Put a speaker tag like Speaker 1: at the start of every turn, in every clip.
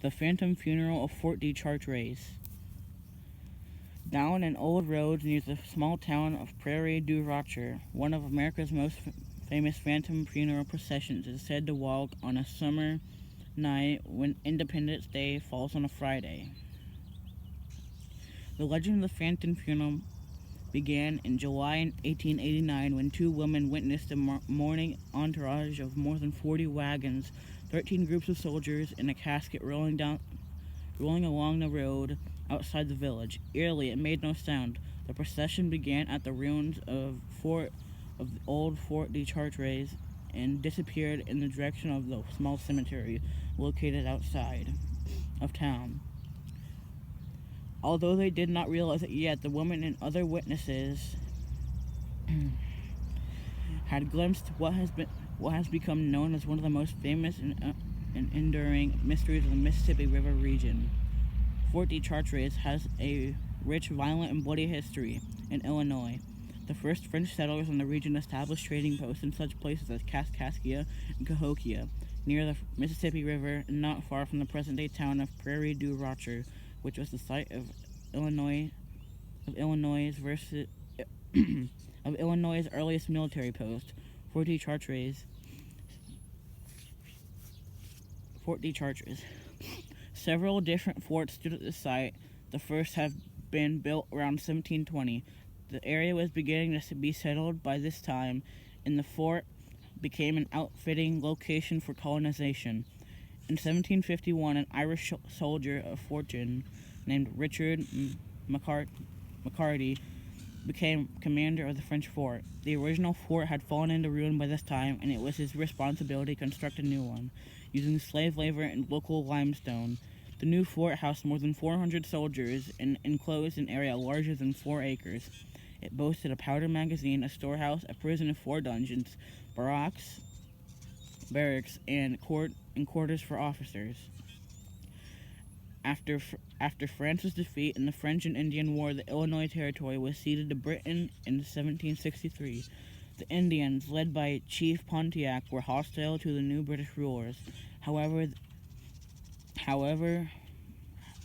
Speaker 1: The Phantom Funeral of Fort de Chartres. Down an old road near the small town of Prairie du Rocher, one of America's most famous phantom funeral processions is said to walk on a summer night when Independence Day falls on a Friday. The legend of the Phantom Funeral began in July 1889 when two women witnessed a mourning entourage of more than 40 wagons, 13 groups of soldiers, and a casket rolling along the road outside the village. Eerily, it made no sound. The procession began at the ruins of the old Fort de Chartres and disappeared in the direction of the small cemetery located outside of town. Although they did not realize it yet, the woman and other witnesses had glimpsed what has become known as one of the most famous and enduring mysteries of the Mississippi River region. Fort de Chartres has a rich, violent, and bloody history in Illinois. The first French settlers in the region established trading posts in such places as Kaskaskia and Cahokia, near the Mississippi River and not far from the present-day town of Prairie du Rocher, which was the site of Illinois' earliest military post, Fort de Chartres. Several different forts stood at the site. The first have been built around 1720. The area was beginning to be settled by this time, and the fort became an outfitting location for colonization. In 1751, an Irish soldier of fortune named Richard McCarty became commander of the French fort. The original fort had fallen into ruin by this time, and it was his responsibility to construct a new one, using slave labor and local limestone. The new fort housed more than 400 soldiers and enclosed an area larger than 4 acres. It boasted a powder magazine, a storehouse, a prison of 4 dungeons, barracks, and quarters for officers. After France's defeat in the French and Indian War, the Illinois Territory was ceded to Britain in 1763. The Indians, led by Chief Pontiac, were hostile to the new British rulers. However,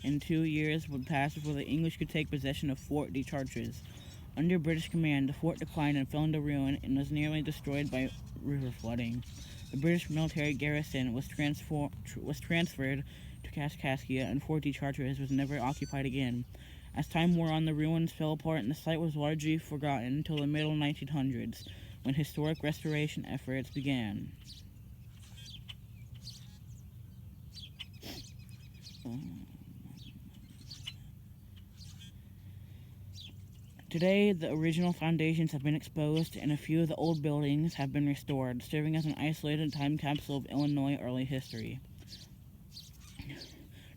Speaker 1: in 2 years would pass before the English could take possession of Fort de Chartres. Under British command, the fort declined and fell into ruin and was nearly destroyed by river flooding. The British military garrison was transferred to Kaskaskia, and Fort de Chartres was never occupied again. As time wore on, the ruins fell apart and the site was largely forgotten until the middle 1900s, when historic restoration efforts began. Today, the original foundations have been exposed and a few of the old buildings have been restored, serving as an isolated time capsule of Illinois early history.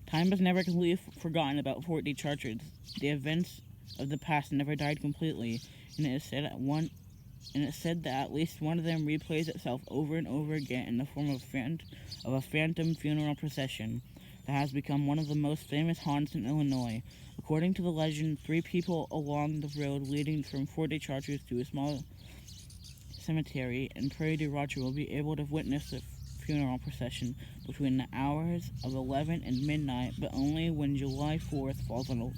Speaker 1: Time has never completely forgotten about Fort de Chartres. The events of the past never died completely, and it is said that at least one of them replays itself over and over again in the form of a phantom funeral procession that has become one of the most famous haunts in Illinois. According to the legend, 3 people along the road leading from Fort de Chartres to a small cemetery in Prairie du Rocher will be able to witness the funeral procession between the hours of 11 and midnight, but only when July 4th falls on a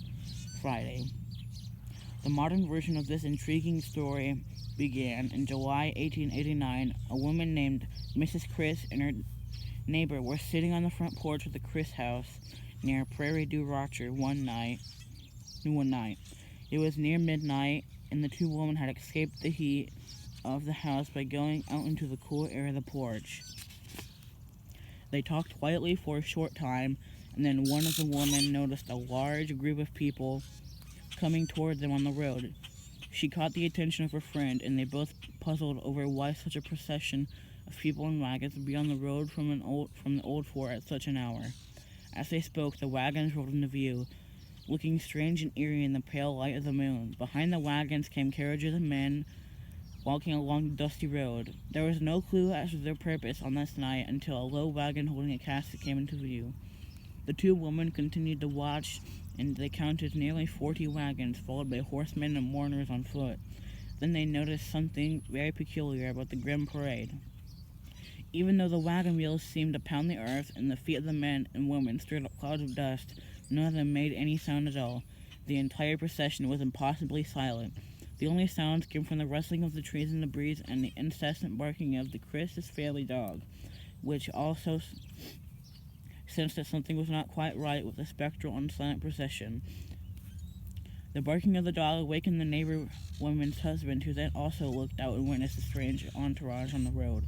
Speaker 1: Friday. The modern version of this intriguing story began in July 1889. A woman named Mrs. Chris and her neighbor were sitting on the front porch of the Chris house near Prairie du Rocher one night. It was near midnight, and the 2 women had escaped the heat of the house by going out into the cool air of the porch. They talked quietly for a short time, and then one of the women noticed a large group of people coming toward them on the road. She caught the attention of her friend, and they both puzzled over why such a procession of people in wagons would be on the road from the old fort at such an hour. As they spoke, the wagons rolled into view, looking strange and eerie in the pale light of the moon. Behind the wagons came carriages of men walking along the dusty road. There was no clue as to their purpose on this night until a low wagon holding a casket came into view. The 2 women continued to watch, and they counted nearly 40 wagons, followed by horsemen and mourners on foot. Then they noticed something very peculiar about the grim parade. Even though the wagon wheels seemed to pound the earth and the feet of the men and women stirred up clouds of dust, none of them made any sound at all. The entire procession was impossibly silent. The only sounds came from the rustling of the trees in the breeze and the incessant barking of the Chris's family dog, which also sensed that something was not quite right with the spectral and silent procession. The barking of the dog awakened the neighbor woman's husband, who then also looked out and witnessed the strange entourage on the road.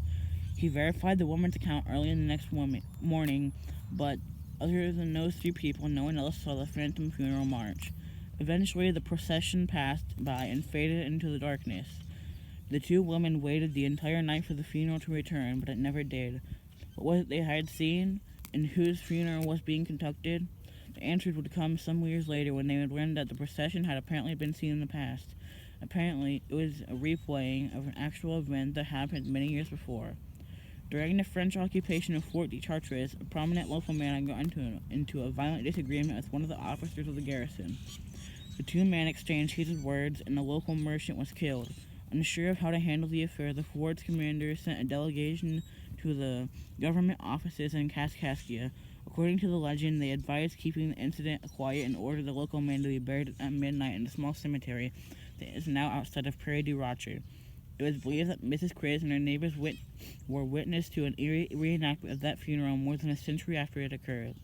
Speaker 1: He verified the woman's account early in the next morning, but other than those three people, no one else saw the phantom funeral march. Eventually, the procession passed by and faded into the darkness. The two women waited the entire night for the funeral to return, but it never did. What was it they had seen, and whose funeral was being conducted? The answers would come some years later when they would learn that the procession had apparently been seen in the past. Apparently, it was a replaying of an actual event that happened many years before. During the French occupation of Fort de Chartres, a prominent local man had gotten into a violent disagreement with one of the officers of the garrison. The two men exchanged heated words, and the local merchant was killed. Unsure of how to handle the affair, the fort's commander sent a delegation to the government offices in Kaskaskia. According to the legend, they advised keeping the incident quiet and ordered the local man to be buried at midnight in a small cemetery that is now outside of Prairie du Rocher. It was believed that Mrs. Chris and her neighbors were witness to an eerie reenactment of that funeral more than a century after it occurred.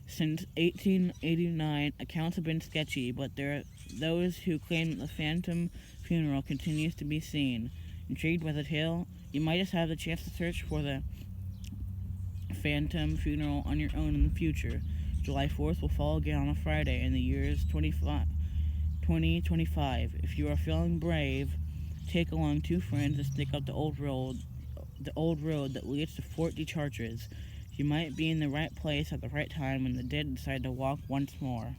Speaker 1: Since 1889, accounts have been sketchy, but there are those who claim that the phantom funeral continues to be seen. Intrigued by the tale, you might just have the chance to search for the phantom funeral on your own in the future. July 4th will fall again on a Friday in the years 2025. If you are feeling brave, take along two friends and stick up the old road that leads to Fort de Chartres. You might be in the right place at the right time when the dead decide to walk once more.